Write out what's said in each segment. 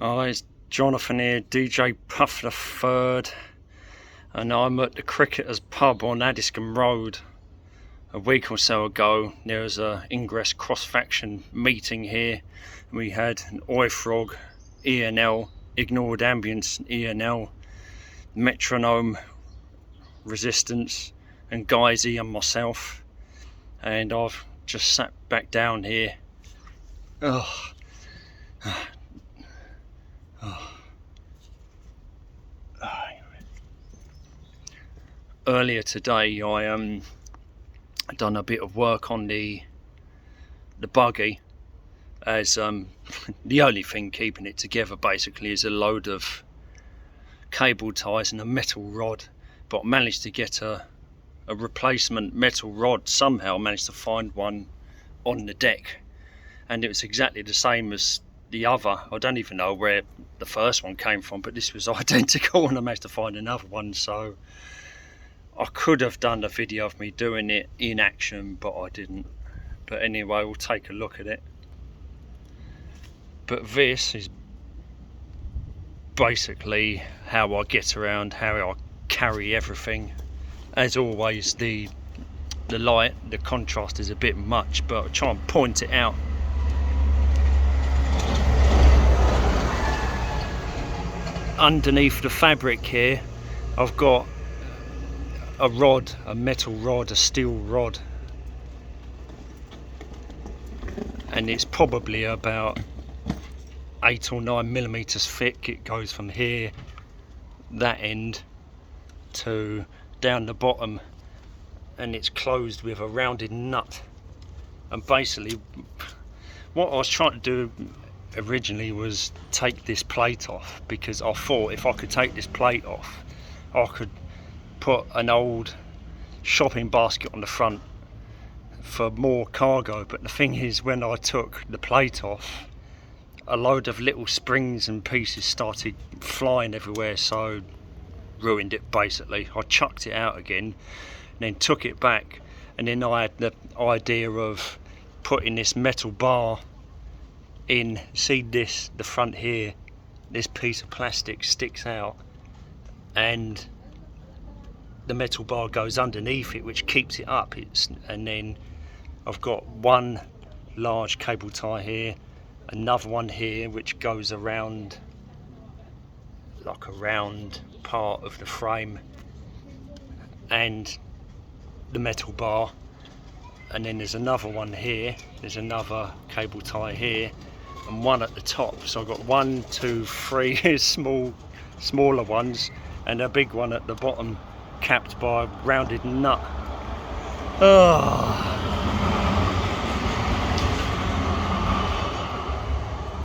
Hi, it's Jonathan here, DJ Puff the Third, and I'm at the Cricketers pub on Addiscombe Road. A week or so ago, there was a Ingress cross-faction meeting here. We had an Oifrog, E&L, Ignored Ambience, E&L, Metronome, Resistance, and Geisy and myself. And I've just sat back down here. Earlier today, I done a bit of work on the buggy, as the only thing keeping it together basically is a load of cable ties and a metal rod. But I managed to get a replacement metal rod. Somehow managed to find one on the deck, and it was exactly the same as the other. I don't even know where the first one came from, but this was identical, and I managed to find another one. So I could have done a video of me doing it in action, but I didn't. But anyway, we'll take a look at it. But this is basically how I get around, how I carry everything. As always, the light, the contrast is a bit much, but I'll try and point it out. Underneath the fabric here, I've got a rod, a metal rod, a steel rod, and it's probably about 8 or 9 millimeters thick. It goes from here, that end, to down the bottom, and it's closed with a rounded nut. And basically what I was trying to do originally was take this plate off, because I thought if I could take this plate off, I could put an old shopping basket on the front for more cargo. But the thing is, when I took the plate off, a load of little springs and pieces started flying everywhere, so ruined it basically. I chucked it out again and then took it back, and then I had the idea of putting this metal bar in. See this, the front here, this piece of plastic sticks out, and the metal bar goes underneath it, which keeps it up. And then I've got one large cable tie here, another one here which goes around, like a round part of the frame, and the metal bar. And then there's another one here, there's another cable tie here, and one at the top. So I've got 1, 2, 3 smaller ones, and a big one at the bottom, capped by a rounded nut.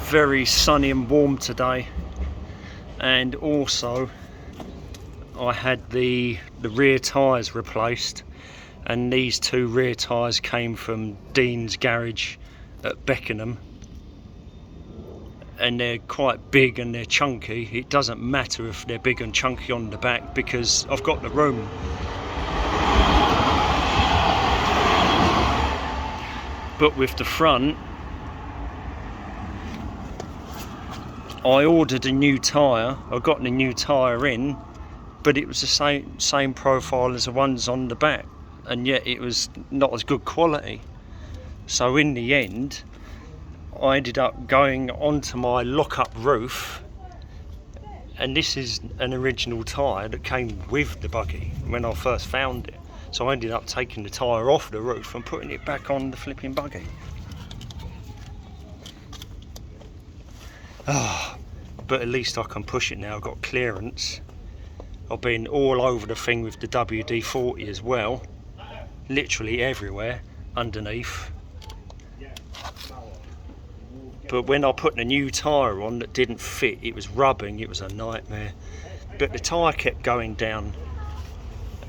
Very sunny and warm today. And also I had the rear tyres replaced, and these 2 rear tyres came from Dean's garage at Beckenham, and they're quite big and they're chunky. It doesn't matter if they're big and chunky on the back, because I've got the room. But with the front, I ordered a new tyre. I got the new tyre in, but it was the same profile as the ones on the back, and yet it was not as good quality. So in the end, I ended up going onto my lock-up roof, and this is an original tyre that came with the buggy when I first found it. So I ended up taking the tyre off the roof and putting it back on the flipping buggy. But at least I can push it now. I've got clearance. I've been all over the thing with the WD-40 as well, literally everywhere underneath. But when I put the new tyre on that didn't fit, it was rubbing, it was a nightmare. But the tyre kept going down,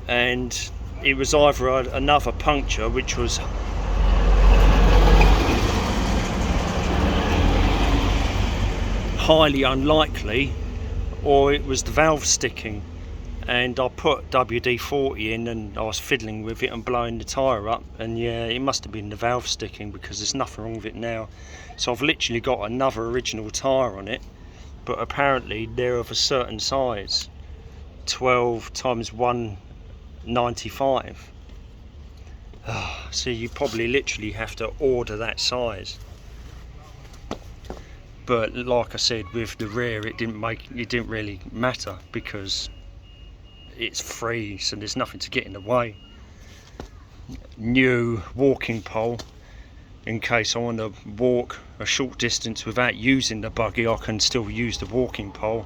and it was either another puncture, which was highly unlikely, or it was the valve sticking. And I put WD-40 in, and I was fiddling with it and blowing the tyre up, and yeah, it must have been the valve sticking, because there's nothing wrong with it now. So I've literally got another original tyre on it, but apparently they're of a certain size, 12 times 195. So you probably literally have to order that size. But like I said, with the rear, it didn't really matter because it's free, so there's nothing to get in the way. New walking pole, in case I want to walk a short distance without using the buggy, I can still use the walking pole.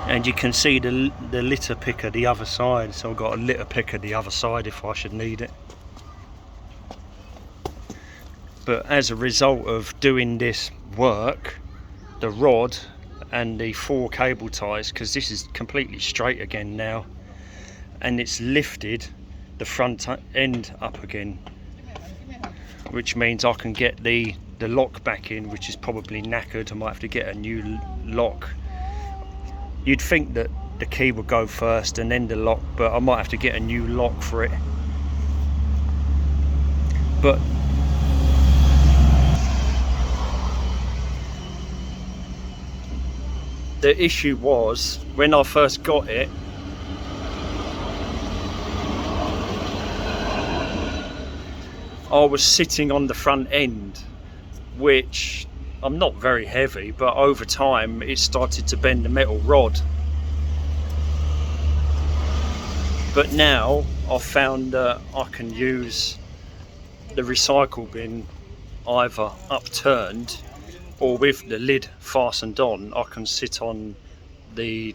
And you can see the litter picker the other side, so I've got a litter picker the other side if I should need it. But as a result of doing this work, the rod and the 4 cable ties, because this is completely straight again now, and it's lifted the front end up again, which means I can get the lock back in, which is probably knackered. I might have to get a new lock. You'd think that the key would go first and then the lock, but I might have to get a new lock for it. But the issue was, when I first got it, I was sitting on the front end, which I'm not very heavy, but over time it started to bend the metal rod. But now I've found that I can use the recycle bin either upturned or with the lid fastened on. I can sit on the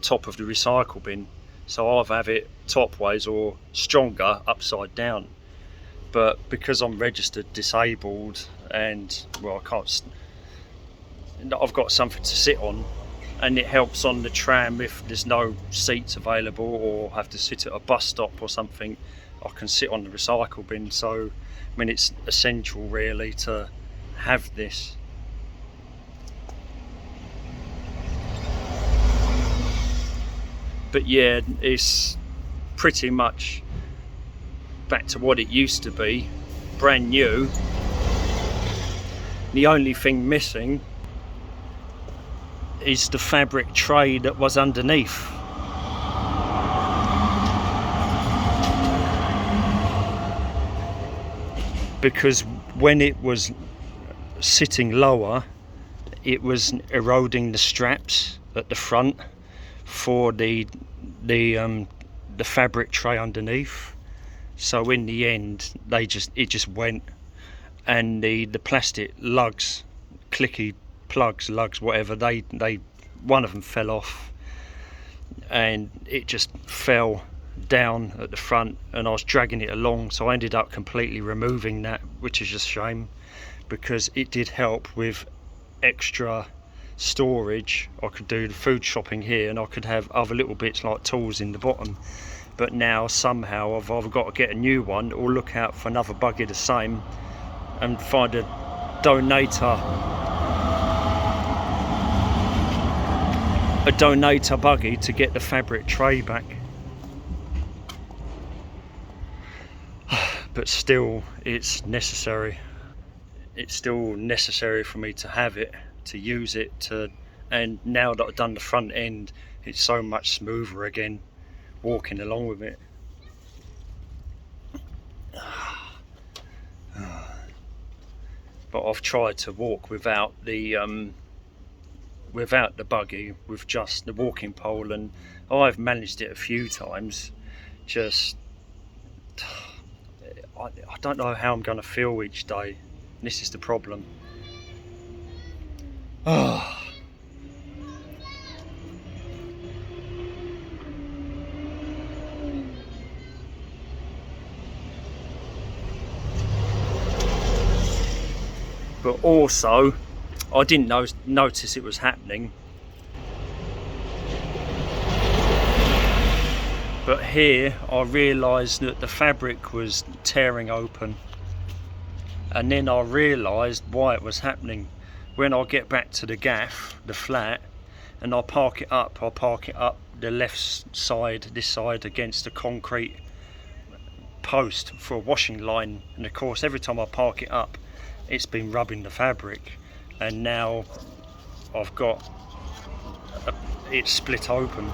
top of the recycle bin, so I'll have it top ways or stronger upside down. But because I'm registered disabled and, well, I've got something to sit on, and it helps on the tram if there's no seats available or have to sit at a bus stop or something. I can sit on the recycle bin, so I mean it's essential really to have this. But yeah, it's pretty much back to what it used to be, brand new. The only thing missing is the fabric tray that was underneath. Because when it was sitting lower, it was eroding the straps at the front for the fabric tray underneath. So in the end, it just went, and the plastic lugs, clicky plugs, lugs, whatever, they one of them fell off, and it just fell down at the front, and I was dragging it along, so I ended up completely removing that, which is a shame because it did help with extra storage. I could do the food shopping here, and I could have other little bits like tools in the bottom. But now somehow I've either got to get a new one or look out for another buggy the same and find a donator buggy to get the fabric tray back. But still, it's necessary. It's still necessary for me to have it, to use it, and now that I've done the front end, it's so much smoother again walking along with it. But I've tried to walk without the buggy, with just the walking pole, and I've managed it a few times. Just I don't know how I'm going to feel each day. This is the problem. But also, I didn't notice it was happening. But here I realised that the fabric was tearing open, and then I realised why it was happening. When I get back to the gaff, the flat, and I park it up the left side, this side, against the concrete post for a washing line, and of course every time I park it up it's been rubbing the fabric, and now I've got it split open.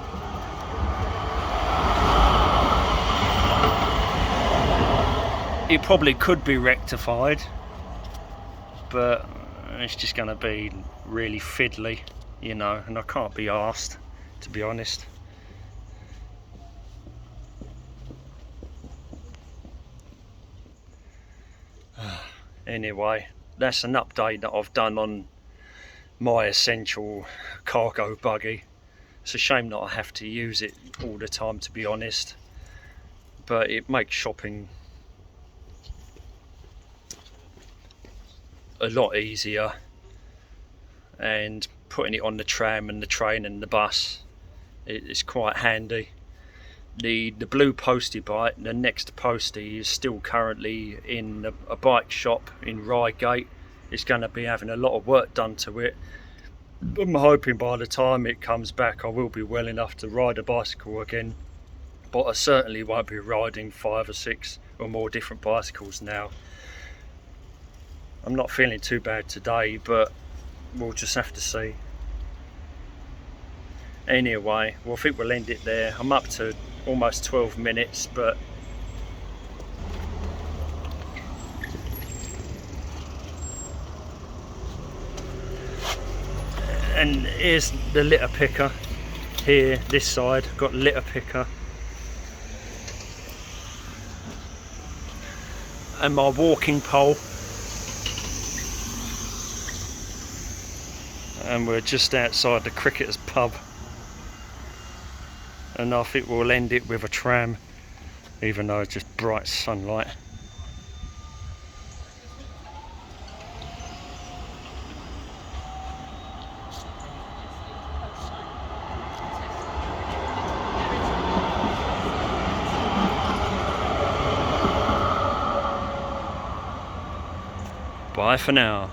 It probably could be rectified, but it's just going to be really fiddly, you know, and I can't be arsed, to be honest. Anyway, that's an update that I've done on my essential cargo buggy. It's a shame that I have to use it all the time, to be honest, but it makes shopping a lot easier, and putting it on the tram and the train and the bus, it's quite handy. The blue postie bike, the next postie, is still currently in a bike shop in Reigate. It's going to be having a lot of work done to it. I'm hoping by the time it comes back I will be well enough to ride a bicycle again, but I certainly won't be riding 5 or 6 or more different bicycles now. I'm not feeling too bad today, but we'll just have to see. Anyway, well, I think we'll end it there. I'm up to almost 12 minutes, but and here's the litter picker here, this side, got litter picker, and my walking pole. And we're just outside the Cricketers pub, and I think we'll end it with a tram, even though it's just bright sunlight. Bye for now.